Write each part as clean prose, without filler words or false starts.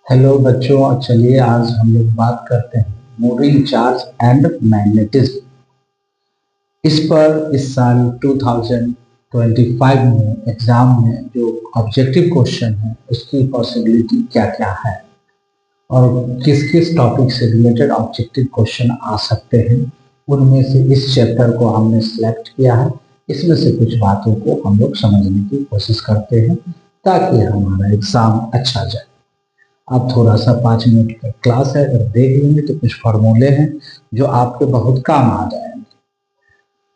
Hello बच्चों, चलिए आज हम लोग बात करते हैं मूविंग चार्ज एंड मैग्नेटिज्म। इस पर इस साल 2025 में एग्जाम में जो ऑब्जेक्टिव क्वेश्चन है उसकी पॉसिबिलिटी क्या क्या है और किस किस टॉपिक से रिलेटेड ऑब्जेक्टिव क्वेश्चन आ सकते हैं, उनमें से इस चैप्टर को हमने सिलेक्ट किया है। इसमें से कुछ बातों को हम लोग समझने की कोशिश करते हैं ताकि हमारा एग्जाम अच्छा जाए। आप थोड़ा सा 5 मिनट का क्लास है, अगर देख लेंगे तो कुछ फार्मूले हैं जो आपके बहुत काम आ जाएंगे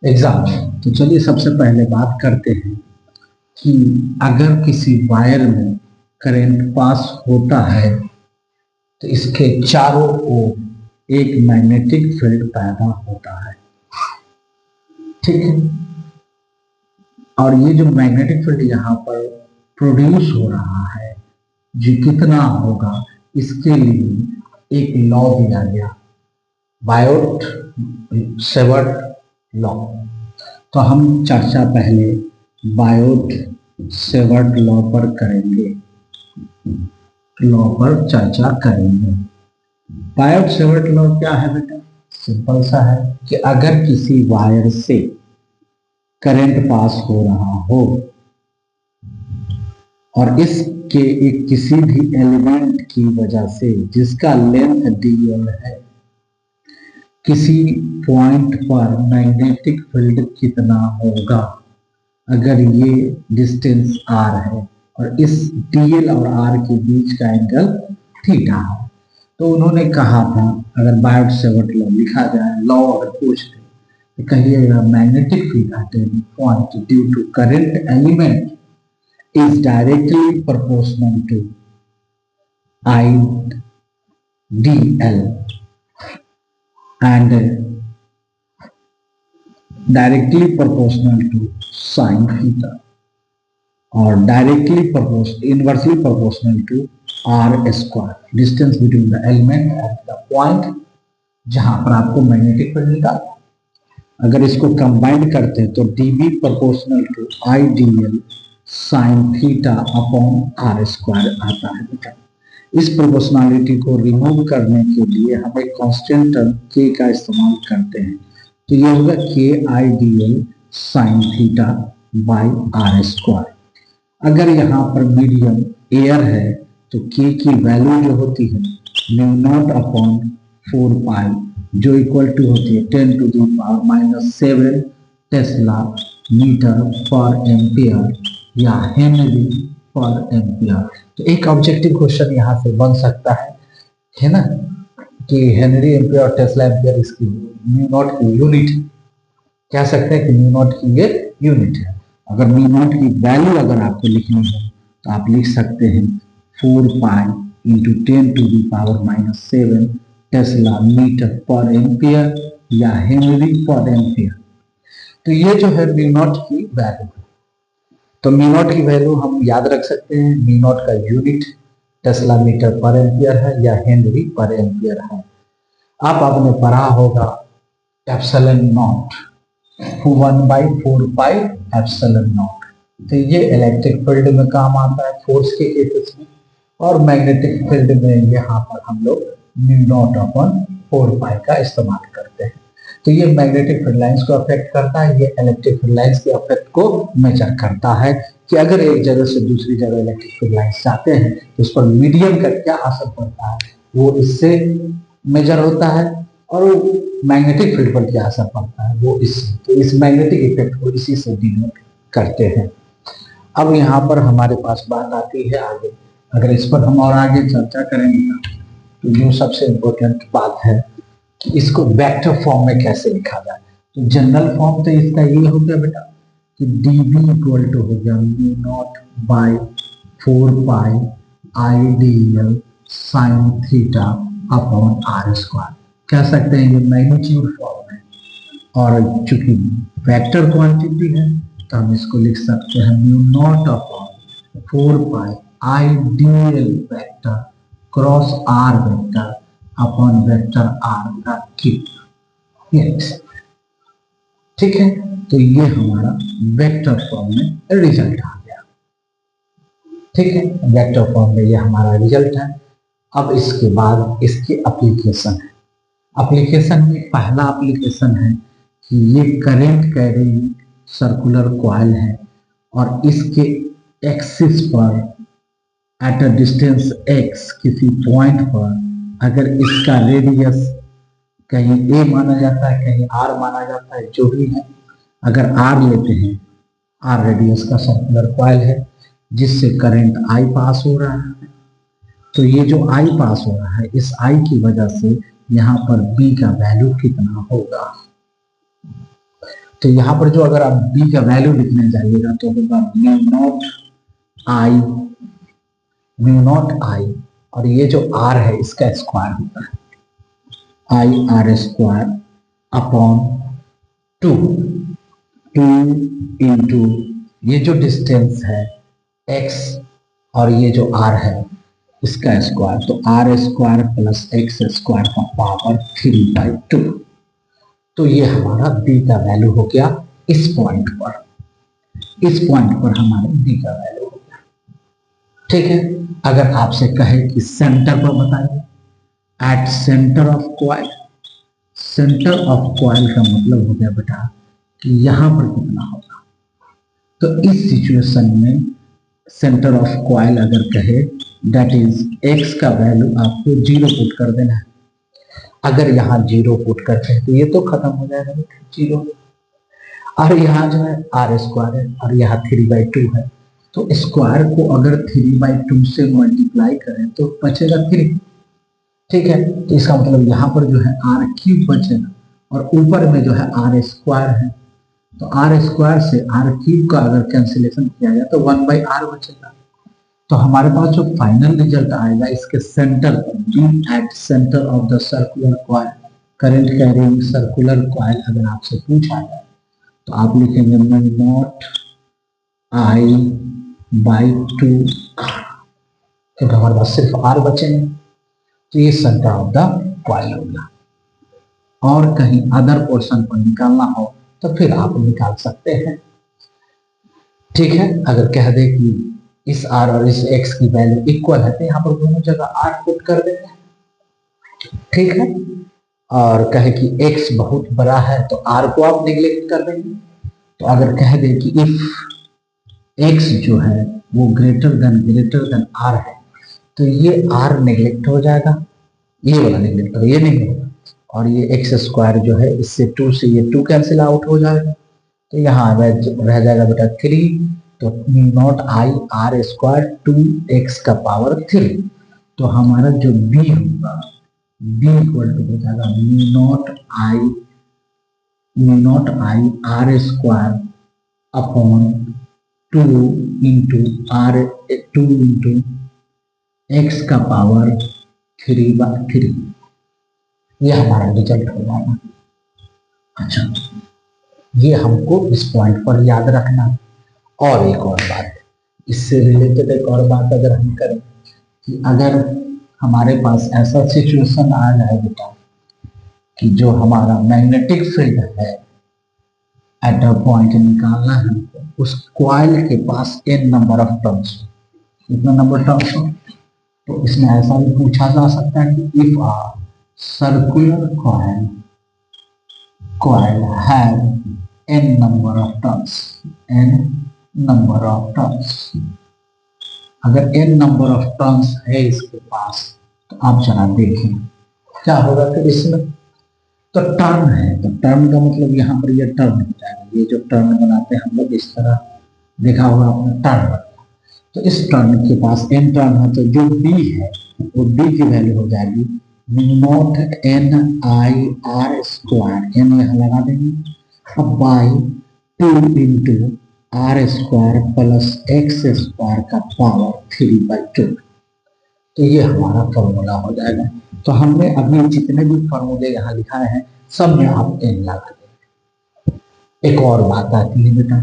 एग्जाम में। तो चलिए सबसे पहले बात करते हैं कि अगर किसी वायर में करंट पास होता है तो इसके चारों ओर एक मैग्नेटिक फील्ड पैदा होता है, ठीक है। और ये जो मैग्नेटिक फील्ड यहाँ पर प्रोड्यूस हो रहा है जो कितना होगा, इसके लिए एक लॉ दिया गया, बायोट सेवर्ट लॉ। तो हम चर्चा पहले बायोट सेवर्ट लॉ पर करेंगे, लॉ पर चर्चा करेंगे। बायोट सेवर्ट लॉ क्या है बेटा? सिंपल सा है कि अगर किसी वायर से करंट पास हो रहा हो और इसके एक किसी भी एलिमेंट की वजह से जिसका लेंथ dl है, किसी पॉइंट पर मैग्नेटिक फील्ड कितना होगा अगर ये डिस्टेंस r है और इस dl और r के बीच का एंगल थीटा है। तो उन्होंने कहा था अगर बायोट सेवर्ट लॉ लिखा जाए, लॉ अगर पूछ दे तो कहिएगा magnetic field at any point due to current element is directly proportional to IDL and directly proportional to sin theta or inversely proportional to r square, distance between the element and the point जहां पर आपको magnetic field निकालना। अगर इसको combined करते हैं तो dB proportional to IDL sine theta upon r square आता है बेटा। इस प्रोपोर्शनलिटी को रिमूव करने के लिए हम एक कांस्टेंट टर्म के का इस्तेमाल करते हैं, तो ये होगा के I D L sine theta by r square. अगर यहाँ पर मीडियम एयर है तो के की वैल्यू जो होती है म्यू नॉट अपॉन 4 पाई जो इक्वल टू होती है 10 to the power -7 tesla metre per ampere या हेनरी पर एम्पियर। तो एक ऑब्जेक्टिव क्वेश्चन यहाँ से बन सकता है ना, कि हेनरी एम्पियर और टेस्ला एम्पियर इसकी म्यू नॉट की यूनिट कह सकते हैं कि म्यू नॉट की ये यूनिट है। अगर म्यू नॉट की वैल्यू अगर आपको लिखनी है तो आप लिख सकते हैं 4 pi into 10 to the power -7 tesla metre per ampere या हेनरी पर एम्पियर। तो ये जो है म्यू नॉट की वैल्यू है। तो म्यू नॉट की वैल्यू हम याद रख सकते हैं, म्यू नॉट का unit Tesla metre per ampere है या हेनरी पर एम्पियर है। आपने पढ़ा होगा epsilon not 1/4 pi epsilon not. तो ये इलेक्ट्रिक फील्ड में काम आता है फोर्स के केसेस में, और मैग्नेटिक फील्ड में यहाँ पर हम लोग म्यू नॉट अपॉन 4 पाई का इस्तेमाल करते हैं। तो ये मैग्नेटिक फील्ड लाइंस को अफेक्ट करता है, ये इलेक्ट्रिक फील्ड लाइंस के अफेक्ट को मेजर करता है कि अगर एक जगह से दूसरी जगह इलेक्ट्रिक फील्ड लाइंस जाते हैं तो उस पर मीडियम का क्या असर पड़ता है वो इससे मेजर होता है, और मैग्नेटिक फील्ड पर क्या असर पड़ता है वो इससे। तो इस मैग्नेटिक इफेक्ट को इसी से डिनोट करते हैं। अब यहाँ पर हमारे पास बात आती है आगे, अगर इस पर हम और आगे चर्चा करेंगे तो जो सबसे इम्पोर्टेंट बात है कि इसको वेक्टर फॉर्म में कैसे लिखा जाए। तो जनरल फॉर्म तो इसका ये हो गया बेटा कि dB इक्वल टू हो गया mu naught by 4 pi I D L sine theta upon r square कह सकते हैं। ये मैग्नीट्यूड फॉर्म है, और चूंकि वेक्टर क्वांटिटी है तो हम इसको लिख सकते हैं mu naught upon 4 pi I D L vector cross r vector upon vector r का क्यूब। ठीक है, तो ये हमारा वेक्टर फॉर्म में रिजल्ट आ गया। ठीक है, वेक्टर फॉर्म में ये हमारा रिजल्ट है। अब इसके बाद इसके एप्लीकेशन है। एप्लीकेशन में पहला एप्लीकेशन है कि ये करंट कैरिंग सर्कुलर कॉइल है और इसके एक्सिस पर एट अ डिस्टेंस x किसी पॉइंट पर अगर इसका रेडियस कहीं a माना जाता है कहीं r माना जाता है, जो भी है, अगर r लेते हैं, r रेडियस का सर्कुलर कॉइल है जिससे करंट I पास हो रहा है। तो ये जो I पास हो रहा है, इस I की वजह से यहाँ पर B का वैल्यू कितना होगा। तो यहाँ पर जो अगर आप B का वैल्यू लिखने जाइएगा तो होगा म्यू नॉट I और ये जो R है इसका स्क्वायर होता है I R square upon 2 into ये जो डिस्टेंस है x और ये जो R है इसका स्क्वायर, तो R square plus x square का पावर 3/2। तो ये हमारा B का वैल्यू हो गया इस पॉइंट पर, इस पॉइंट पर हमारे B का वैल्यू हो गया। ठीक है, अगर आपसे कहे कि सेंटर पर बताइए, eight centre of coil, centre of coil का मतलब हो गया बेटा कि यहां पर कितना होगा। तो इस सिचुएशन में सेंटर ऑफ कॉइल अगर कहे दैट इज x का वैल्यू आपको 0 पुट कर देना है। अगर यहाँ 0 पुट करते हैं तो ये तो खत्म हो जाएगा 0, और यहाँ जो है R स्क्वायर है और यहाँ 3/2 है, तो स्क्वायर को अगर 3/2 से मल्टीप्लाई करें तो बचेगा 3। ठीक है, तो इसका मतलब यहाँ पर जो है r³ बचेगा और ऊपर में जो है R स्क्वायर है, तो R स्क्वायर से r³ का अगर कैंसिलेशन किया जाए तो 1/r बचेगा। तो हमारे पास जो फाइनल रिजल्ट आएगा इसके सेंटर पर, B at centre of the circular coil, current carrying circular coil अगर आपसे पूछा जाए तो आप लिखेंगे म्यू नॉट I/2 क्योंकि हमारे पास सिर्फ R बचेंगे, तो ये सेंटर ऑफ द कॉइल हो गया। और कहीं अदर पोर्शन पर निकालना हो तो फिर आप निकाल सकते हैं। ठीक है, अगर कह दे कि इस R और इस X की वैल्यू इक्वल है तो यहाँ पर दोनों जगह R पुट कर देंगे। ठीक है, और कहे कि X बहुत बड़ा है तो R को आप निगलेक्ट कर देंगे। तो अगर कह दे कि इफ X जो है वो ग्रेटर देन R है तो ये R निगलेक्ट हो जाएगा, ये वाला निगलेक्ट हो, ये नहीं होगा, और ये x स्क्वायर जो है इससे 2 से ये 2 कैंसिल आउट हो जाएगा, तो यहाँ रह जाएगा बेटा 3। तो mu naught I/R square 2x का पावर 3। तो हमारा जो B होगा, B इक्वल टू हो जाएगा mu naught I/R square upon 2 into x का पावर 3/3। ये हमारा रिजल्ट हो जाएगा। अच्छा, ये हमको इस पॉइंट पर याद रखना। और एक और बात, इससे रिलेटेड एक और बात अगर हम करें कि अगर हमारे पास ऐसा सिचुएशन आ जाए बेटा कि जो हमारा मैग्नेटिक फील्ड है एट अ पॉइंट निकालना है हमको, उस कॉइल के पास n नंबर ऑफ टर्न्स, कितना नंबर टर्न्स हो, तो इसमें ऐसा भी पूछा जा सकता है कि if a circular coil have n number of turns, अगर n नंबर ऑफ टर्न्स है इसके पास तो आप जरा देखें क्या होगा फिर इसमें। तो टर्न है, तो टर्न का मतलब यहाँ पर ये टर्न हो जाएगा, ये जो टर्न बनाते हैं हम लोग इस तरह देखा होगा आपने, टर्न बनता। तो इस टर्न के पास n टर्न है, तो जो b है वो b की वैल्यू हो जाएगी mu naught N/R square, n यहाँ लगा देंगे, अब by 2 into R square plus x square का पावर 3/2। तो ये हमारा फॉर्मूला हो जाएगा। तो हमने अभी जितने भी फॉर्मूले यहाँ लिखाए हैं सब में आप n लगा देंगे। एक और बात आती है बेटा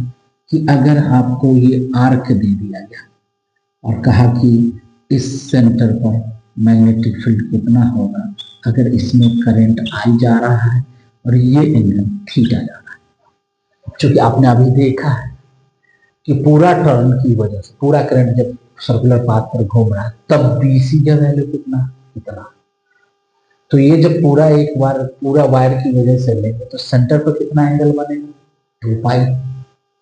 कि अगर आपको ये आर्क दे दिया गया और कहा कि इस सेंटर पर मैग्नेटिक फील्ड कितना होगा, अगर इसमें करंट I जा रहा है और ये एंगल थीटा जा रहा है, क्योंकि आपने अभी देखा है कि पूरा टर्न की वजह से पूरा करंट जब सर्कुलर पाथ पर घूम रहा है तब BC का वैल्यू कितना इतना। तो ये जब पूरा एक बार पूरा वायर की वजह से लेंगे तो सेंटर पर कितना एंगल बनेगा, 2 पाई।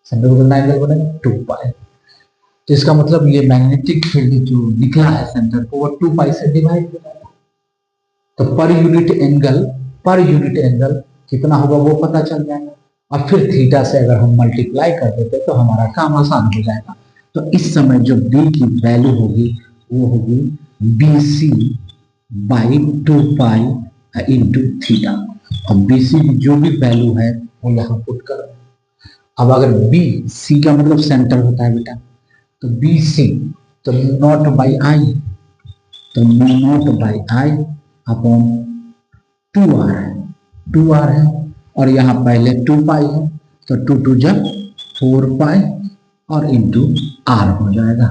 सेंटर पर कितना एंगल बनेगा, 2 पाई। तो इसका मतलब ये मैग्नेटिक फील्ड जो निकला है सेंटर को वो 2 पाई से डिवाइड हो जाएगा। तो पर यूनिट एंगल कितना होगा वो पता चल जाएगा। और फिर थीटा से अगर हम मल्टीप्लाई कर देते तो हमारा काम आसान हो जाएगा। तो इस समय जो बी की वैल्यू होगी वो होगी B C by 2 pi into theta. और बी सी की जो भी वैल्यू है वो यहाँ पुट करो। अब अगर बी सी का मतलब सेंटर होता है बेटा, तो बी सी तो नॉट बाई आई, तो not by I upon 2r है, 2r है। और यहाँ पहले 2 पाई है तो 2 2 जब 4 पाई और इंटू आर हो जाएगा,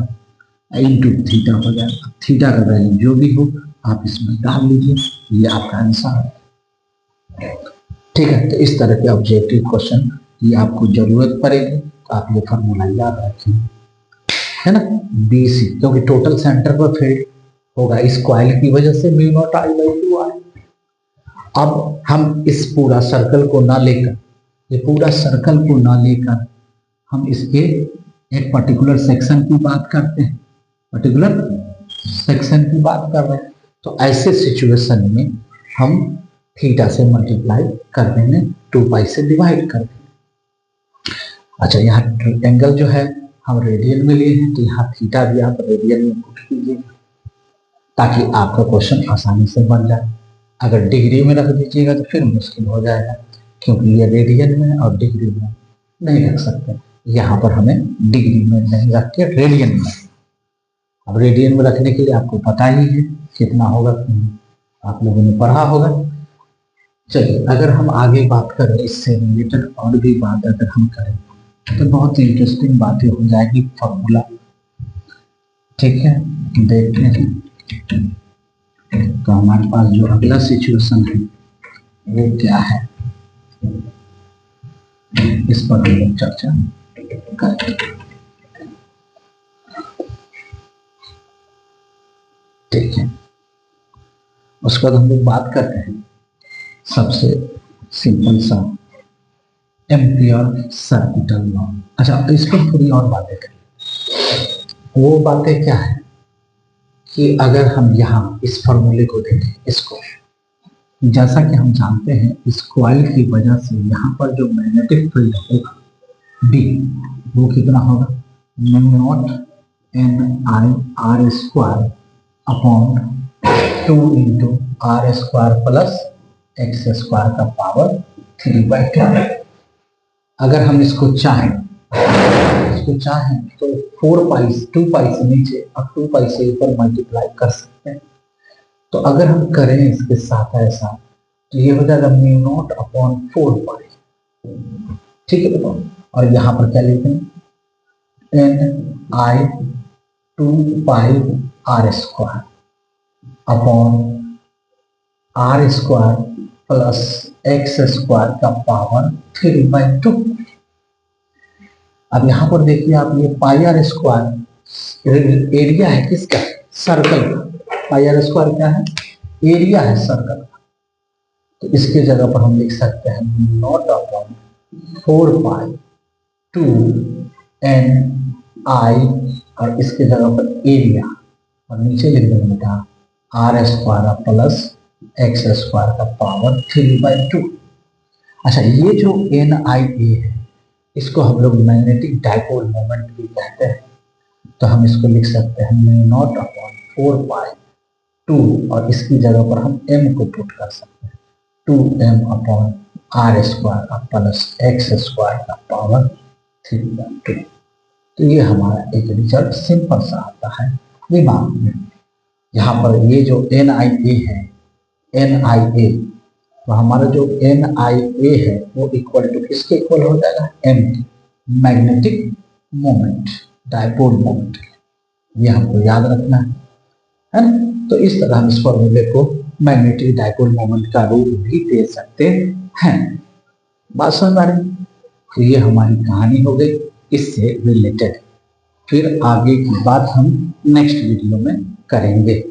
इंटू थीटा हो जाएगा। थीटा का वैल्यू जो भी हो आप इसमें डाल लीजिए, ये आपका आंसर है। ठीक है, तो इस तरह के ऑब्जेक्टिव क्वेश्चन ये आपको जरूरत पड़ेगी तो आप ये फॉर्मूला याद रखें, है ना। बी सी क्योंकि टोटल सेंटर पर फील्ड होगा इस कॉइल की वजह से mu naught I by 2 r. अब हम इस पूरा सर्कल को ना लेकर, ये पूरा सर्कल को ना लेकर हम इसके एक पर्टिकुलर सेक्शन की बात करते हैं, पर्टिकुलर सेक्शन की बात कर रहे हैं। तो ऐसे सिचुएशन में हम थीटा से मल्टीप्लाई कर देंगे, 2 पाई से डिवाइड कर देंगे। अच्छा, यहाँ एंगल जो है हम रेडियन में लिए हैं तो यहाँ थीटा भी आप रेडियन में पुट कीजिए ताकि आपका क्वेश्चन आसानी से बन जाए। अगर डिग्री में रख दीजिएगा तो फिर मुश्किल हो जाएगा क्योंकि ये रेडियन में और डिग्री में नहीं रख सकते। यहाँ पर हमें डिग्री में नहीं रख के रेडियन में। अब रेडियन में रखने के लिए आपको पता ही है कितना होगा, आप लोगों ने पढ़ा होगा। चलिए, अगर हम आगे बात करें इससे रिलेटेड और भी बात अगर हम करें तो बहुत ही इंटरेस्टिंग बातें हो जाएगी फॉर्मूला। ठीक है, देखते हैं तो हमारे पास जो अगला सिचुएशन है वो क्या है, इस पर हम लोग चर्चा करेंगे। ठीक है, उसके बाद हम लोग बात करते हैं सबसे सिंपल सा एम्पियर सर्किटल लॉ। अच्छा, इस पर थोड़ी और बातें करें। वो बातें क्या है कि अगर हम यहाँ इस फॉर्मूले को देखें, इसको जैसा कि हम जानते हैं इस कॉइल की वजह से यहाँ पर जो मैग्नेटिक फील्ड होगा बी वो कितना होगा, mu naught N I r square upon 2 into r square plus x square का पावर 3/2। अगर हम इसको चाहें तो 4 पाई 2 पाई से नीचे और 2 पाई से ऊपर मल्टीप्लाई कर सकते हैं। तो अगर हम करें इसके साथ ऐसा तो ये हो जाएगा म्यू नॉट अपॉन 4 पाई। ठीक है, बताओ। और यहाँ पर क्या लिखें, N I 2 pi r square upon r square plus x square का पावर 3/2। अब यहाँ पर देखिए आप, ये पाई आर स्क्वायर एरिया है किसका, सर्कल का। पाई आर स्क्वायर क्या है, एरिया है सर्कल का। तो इसके जगह पर हम लिख सकते हैं नॉट अपॉन 4 पाई 2 एन आई और इसके जगह पर एरिया और नीचे लिख देंगे बेटा r square plus x square का पावर 3/2। अच्छा, ये जो एन आई ए है इसको हम लोग मैग्नेटिक डाइपोल मोमेंट भी कहते हैं। तो हम इसको लिख सकते हैं म्यू नॉट अपॉन 4 पाई 2 और इसकी जगह पर हम m को पुट कर सकते हैं 2m upon r square plus x square का पावर 3/2। तो ये हमारा एक रिजल्ट सिंपल सा आता है दिमाग में। यहाँ पर ये जो एन आई ए है, एन आई ए, तो हमारा जो एन आई ए है वो इक्वल टू किसके इक्वल हो जाएगा, एम की, मैग्नेटिक मोमेंट, डाइपोल मोमेंट। ये हमको याद रखना है ना। तो इस तरह हम इस फॉर्मूले को मैग्नेटिक डाइपोल मोमेंट का रूप भी दे सकते हैं। बात समझ आ रही। तो ये हमारी कहानी हो गई इससे रिलेटेड। फिर आगे की बात हम नेक्स्ट वीडियो में करेंगे।